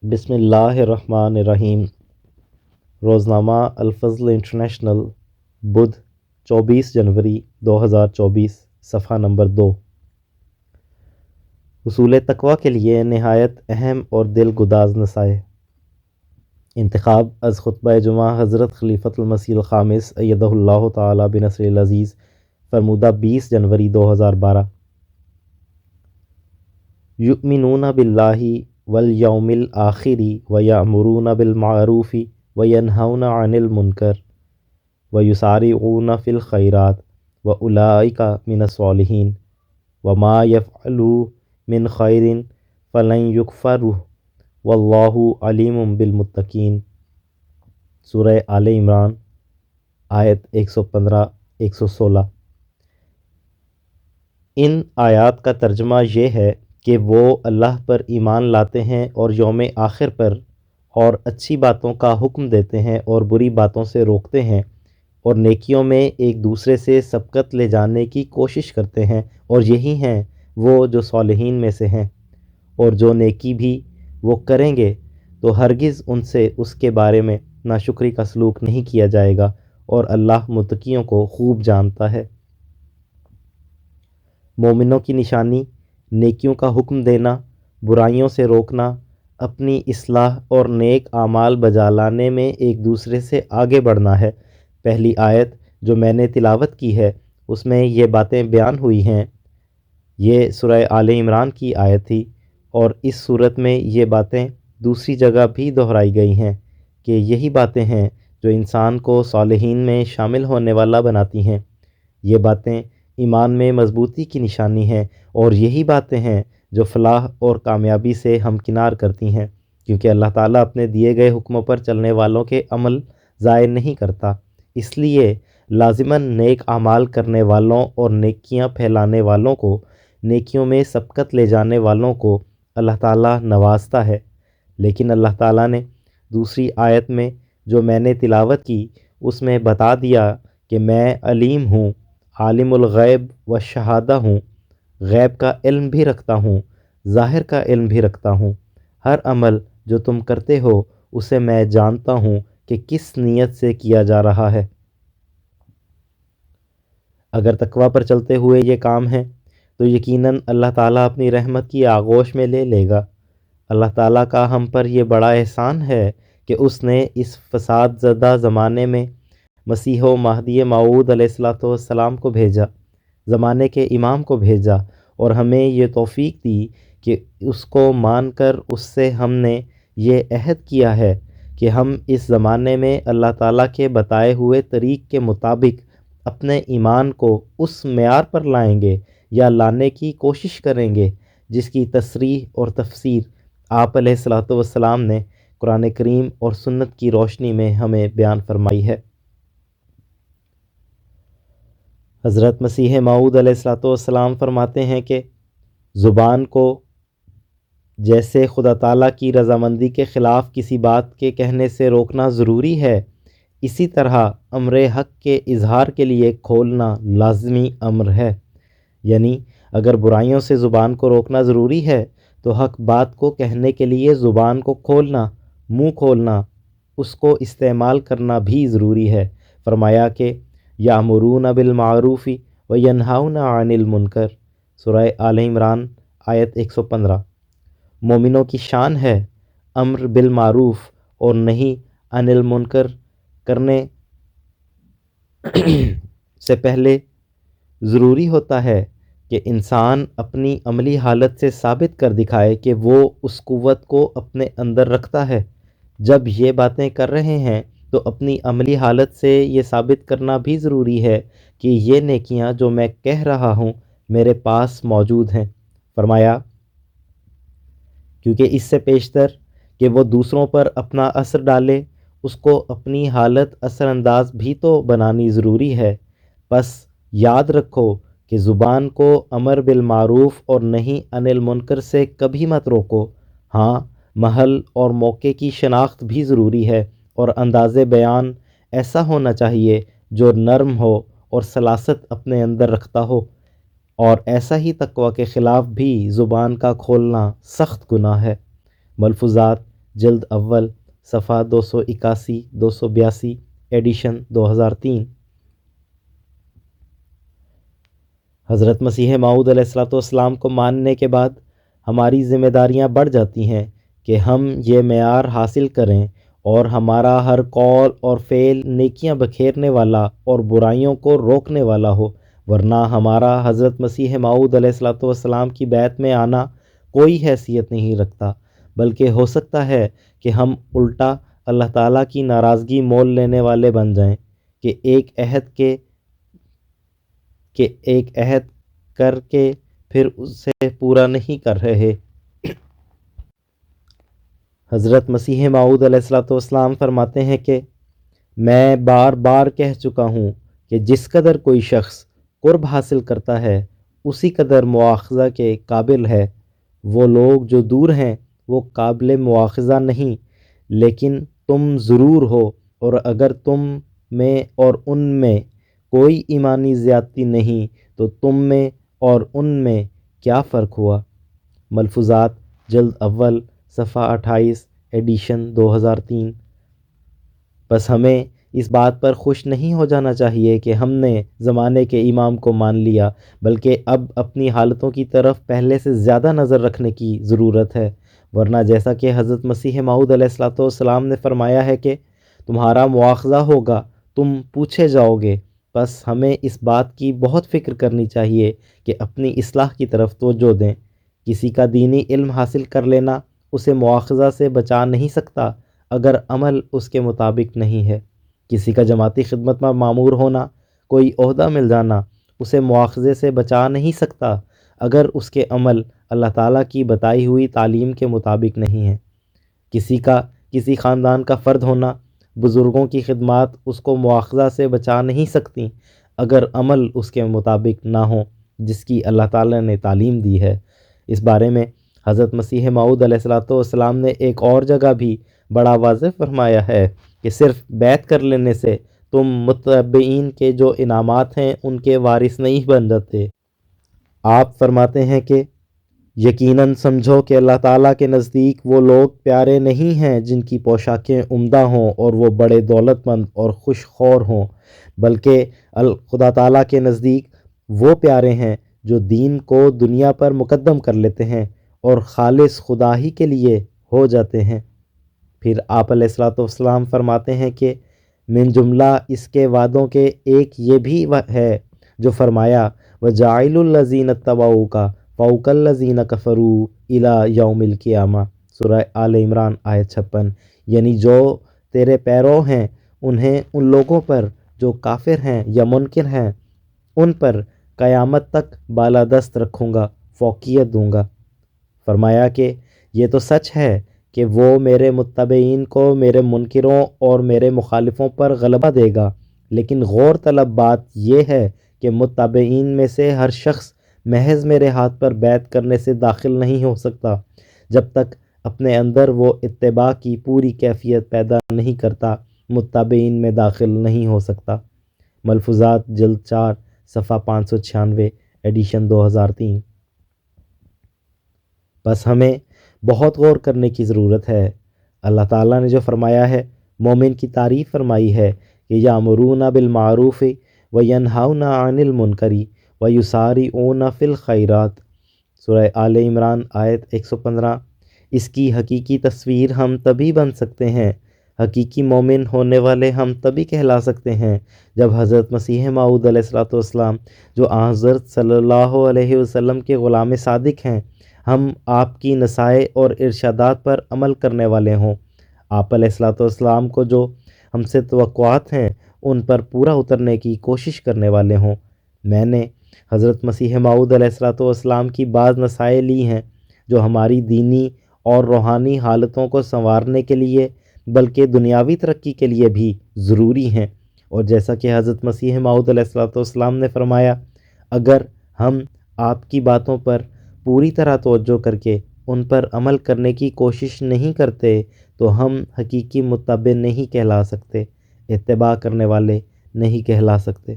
بسم اللہ الرحمن الرحیم۔ روزنامہ الفضل انٹرنیشنل، بدھ 24 جنوری 2024، صفحہ نمبر 2۔ حصول تقویٰ کے لیے نہایت اہم اور دل گداز نصائح۔ انتخاب از خطبہ جمعہ حضرت خلیفۃ المسیح الخامس ایدہ اللہ تعالی بنصر العزیز، فرمودہ 20 جنوری 2012۔ یؤمنون باللہ والیوم الآخر ویأمرون بالمعروف وینہون عن المنکر ویسارعون فی الخیرات واولئک من الصالحین وما یفعلوا من خیر فلن یکفرہ واللہ علیم بالمتقین۔ سورہ آل عمران، آیت 115-116۔ ان آیات کا ترجمہ یہ ہے کہ وہ اللہ پر ایمان لاتے ہیں اور یوم آخر پر، اور اچھی باتوں کا حکم دیتے ہیں اور بری باتوں سے روکتے ہیں، اور نیکیوں میں ایک دوسرے سے سبقت لے جانے کی کوشش کرتے ہیں، اور یہی ہیں وہ جو صالحین میں سے ہیں۔ اور جو نیکی بھی وہ کریں گے تو ہرگز ان سے اس کے بارے میں ناشکری کا سلوک نہیں کیا جائے گا، اور اللہ متقیوں کو خوب جانتا ہے۔ مومنوں کی نشانی نیکیوں کا حکم دینا، برائیوں سے روکنا، اپنی اصلاح اور نیک اعمال بجا لانے میں ایک دوسرے سے آگے بڑھنا ہے۔ پہلی آیت جو میں نے تلاوت کی ہے اس میں یہ باتیں بیان ہوئی ہیں۔ یہ سورہ آل عمران کی آیت تھی، اور اس صورت میں یہ باتیں دوسری جگہ بھی دہرائی گئی ہیں کہ یہی باتیں ہیں جو انسان کو صالحین میں شامل ہونے والا بناتی ہیں۔ یہ باتیں ایمان میں مضبوطی کی نشانی ہیں، اور یہی باتیں ہیں جو فلاح اور کامیابی سے ہمکنار کرتی ہیں، کیونکہ اللہ تعالیٰ اپنے دیے گئے حکموں پر چلنے والوں کے عمل ضائع نہیں کرتا۔ اس لیے لازماً نیک اعمال کرنے والوں اور نیکیاں پھیلانے والوں کو، نیکیوں میں سبقت لے جانے والوں کو اللہ تعالیٰ نوازتا ہے۔ لیکن اللہ تعالیٰ نے دوسری آیت میں جو میں نے تلاوت کی اس میں بتا دیا کہ میں علیم ہوں، عالم الغیب والشہادہ ہوں، غیب کا علم بھی رکھتا ہوں، ظاہر کا علم بھی رکھتا ہوں۔ ہر عمل جو تم کرتے ہو اسے میں جانتا ہوں کہ کس نیت سے کیا جا رہا ہے۔ اگر تقویٰ پر چلتے ہوئے یہ کام ہے تو یقیناً اللہ تعالیٰ اپنی رحمت کی آغوش میں لے لے گا۔ اللہ تعالیٰ کا ہم پر یہ بڑا احسان ہے کہ اس نے اس فساد زدہ زمانے میں مسیح و مہدی موعود علیہ السلام کو بھیجا، زمانے کے امام کو بھیجا، اور ہمیں یہ توفیق دی کہ اس کو مان کر اس سے ہم نے یہ عہد کیا ہے کہ ہم اس زمانے میں اللہ تعالیٰ کے بتائے ہوئے طریق کے مطابق اپنے ایمان کو اس معیار پر لائیں گے یا لانے کی کوشش کریں گے جس کی تصریح اور تفسیر آپ علیہ السلام نے قرآن کریم اور سنت کی روشنی میں ہمیں بیان فرمائی ہے۔ حضرت مسیح موعود علیہ السلام فرماتے ہیں کہ زبان کو جیسے خدا تعالیٰ کی رضامندی کے خلاف کسی بات کے کہنے سے روکنا ضروری ہے، اسی طرح امر حق کے اظہار کے لیے کھولنا لازمی امر ہے۔ یعنی اگر برائیوں سے زبان کو روکنا ضروری ہے تو حق بات کو کہنے کے لیے زبان کو کھولنا، منہ کھولنا، اس کو استعمال کرنا بھی ضروری ہے۔ فرمایا کہ یامرون بالمعروف وینہون عن المنکر، سورہ آل عمران، آیت 115۔ مومنوں کی شان ہے امر بالمعروف اور نہیں عن المنکر کرنے سے پہلے ضروری ہوتا ہے کہ انسان اپنی عملی حالت سے ثابت کر دکھائے کہ وہ اس قوت کو اپنے اندر رکھتا ہے۔ جب یہ باتیں کر رہے ہیں تو اپنی عملی حالت سے یہ ثابت کرنا بھی ضروری ہے کہ یہ نیکیاں جو میں کہہ رہا ہوں میرے پاس موجود ہیں۔ فرمایا کیونکہ اس سے پیشتر کہ وہ دوسروں پر اپنا اثر ڈالے، اس کو اپنی حالت اثر انداز بھی تو بنانی ضروری ہے۔ بس یاد رکھو کہ زبان کو امر بالمعروف اور نہیں عن المنکر سے کبھی مت روکو۔ ہاں، محل اور موقع کی شناخت بھی ضروری ہے، اور انداز بیان ایسا ہونا چاہیے جو نرم ہو اور سلاست اپنے اندر رکھتا ہو، اور ایسا ہی تقویٰ کے خلاف بھی زبان کا کھولنا سخت گناہ ہے۔ ملفوظات جلد اول صفحہ 281 282 ایڈیشن 2003۔ حضرت مسیح موعود علیہ السلام کو ماننے کے بعد ہماری ذمہ داریاں بڑھ جاتی ہیں کہ ہم یہ معیار حاصل کریں اور ہمارا ہر قول اور فعل نیکیاں بکھیرنے والا اور برائیوں کو روکنے والا ہو، ورنہ ہمارا حضرت مسیح موعود علیہ السلام کی بیعت میں آنا کوئی حیثیت نہیں رکھتا، بلکہ ہو سکتا ہے کہ ہم الٹا اللہ تعالیٰ کی ناراضگی مول لینے والے بن جائیں کہ ایک عہد کر کے پھر اسے پورا نہیں کر رہے۔ حضرت مسیح موعود علیہ السلام فرماتے ہیں کہ میں بار بار کہہ چکا ہوں کہ جس قدر کوئی شخص قرب حاصل کرتا ہے اسی قدر مواخذہ کے قابل ہے۔ وہ لوگ جو دور ہیں وہ قابل مواخذہ نہیں، لیکن تم ضرور ہو، اور اگر تم میں اور ان میں کوئی ایمانی زیادتی نہیں تو تم میں اور ان میں کیا فرق ہوا؟ ملفوظات جلد اول صفحہ 28 ایڈیشن 2003۔ بس ہمیں اس بات پر خوش نہیں ہو جانا چاہیے کہ ہم نے زمانے کے امام کو مان لیا، بلکہ اب اپنی حالتوں کی طرف پہلے سے زیادہ نظر رکھنے کی ضرورت ہے، ورنہ جیسا کہ حضرت مسیح موعود علیہ السلام نے فرمایا ہے کہ تمہارا مواخذہ ہوگا، تم پوچھے جاؤ گے۔ بس ہمیں اس بات کی بہت فکر کرنی چاہیے کہ اپنی اصلاح کی طرف توجہ دیں۔ کسی کا دینی علم حاصل کر لینا اسے مواخذہ سے بچا نہیں سکتا اگر عمل اس کے مطابق نہیں ہے۔ کسی کا جماعتی خدمت میں مامور ہونا، کوئی عہدہ مل جانا اسے مواخذے سے بچا نہیں سکتا اگر اس کے عمل اللہ تعالیٰ کی بتائی ہوئی تعلیم کے مطابق نہیں ہے۔ کسی خاندان کا فرد ہونا، بزرگوں کی خدمات اس کو مواخذہ سے بچا نہیں سکتی اگر عمل اس کے مطابق نہ ہو جس کی اللہ تعالیٰ نے تعلیم دی ہے۔ اس بارے میں حضرت مسیح موعود علیہ السلام نے ایک اور جگہ بھی بڑا واضح فرمایا ہے کہ صرف بیعت کر لینے سے تم متبعین کے جو انعامات ہیں ان کے وارث نہیں بن جاتے۔ آپ فرماتے ہیں کہ یقیناً سمجھو کہ اللہ تعالیٰ کے نزدیک وہ لوگ پیارے نہیں ہیں جن کی پوشاکیں عمدہ ہوں اور وہ بڑے دولت مند اور خوش خور ہوں، بلکہ خدا تعالیٰ کے نزدیک وہ پیارے ہیں جو دین کو دنیا پر مقدم کر لیتے ہیں اور خالص خدا ہی کے لیے ہو جاتے ہیں۔ پھر آپ علیہ السلام فرماتے ہیں کہ من جملہ اس کے وعدوں کے ایک یہ بھی ہے جو فرمایا وَجَاعِلُ الَّذِينَ اتَّبَعُوكَ فَوْقَ الَّذِينَ كَفَرُوا إِلَى يَوْمِ الْقِيَامَةِ، سورہ آل عمران آیت 56، یعنی جو تیرے پیرو ہیں انہیں ان لوگوں پر جو کافر ہیں یا منکر ہیں ان پر قیامت تک بالادست رکھوں گا، فوقیت دوں گا۔ فرمایا کہ یہ تو سچ ہے کہ وہ میرے متبعین کو میرے منکروں اور میرے مخالفوں پر غلبہ دے گا، لیکن غور طلب بات یہ ہے کہ متبعین میں سے ہر شخص محض میرے ہاتھ پر بیعت کرنے سے داخل نہیں ہو سکتا جب تک اپنے اندر وہ اتباع کی پوری کیفیت پیدا نہیں کرتا، متبعین میں داخل نہیں ہو سکتا۔ ملفوظات جلد 4 صفحہ 596 ایڈیشن 2003۔ بس ہمیں بہت غور کرنے کی ضرورت ہے۔ اللہ تعالیٰ نے جو فرمایا ہے، مومن کی تعریف فرمائی ہے کہ یامرون بالمعروف وینہون عن المنکر ویسارعون فی الخیرات، سورہ آل عمران آیت 115۔ اس کی حقیقی تصویر ہم تبھی بن سکتے ہیں، حقیقی مومن ہونے والے ہم تبھی کہلا سکتے ہیں جب حضرت مسیح موعود علیہ السلام جو حضرت صلی اللہ علیہ وسلم کے غلام صادق ہیں، ہم آپ کی نصائح اور ارشادات پر عمل کرنے والے ہوں، آپ علیہ السلام کو جو ہم سے توقعات ہیں ان پر پورا اترنے کی کوشش کرنے والے ہوں۔ میں نے حضرت مسیح موعود علیہ السلام کی بعض نصائح لی ہیں جو ہماری دینی اور روحانی حالتوں کو سنوارنے کے لیے بلکہ دنیاوی ترقی کے لیے بھی ضروری ہیں، اور جیسا کہ حضرت مسیح موعود علیہ السلام نے فرمایا، اگر ہم آپ کی باتوں پر پوری طرح توجہ کر کے ان پر عمل کرنے کی کوشش نہیں کرتے تو ہم حقیقی متبع نہیں کہلا سکتے، اتباع کرنے والے نہیں کہلا سکتے۔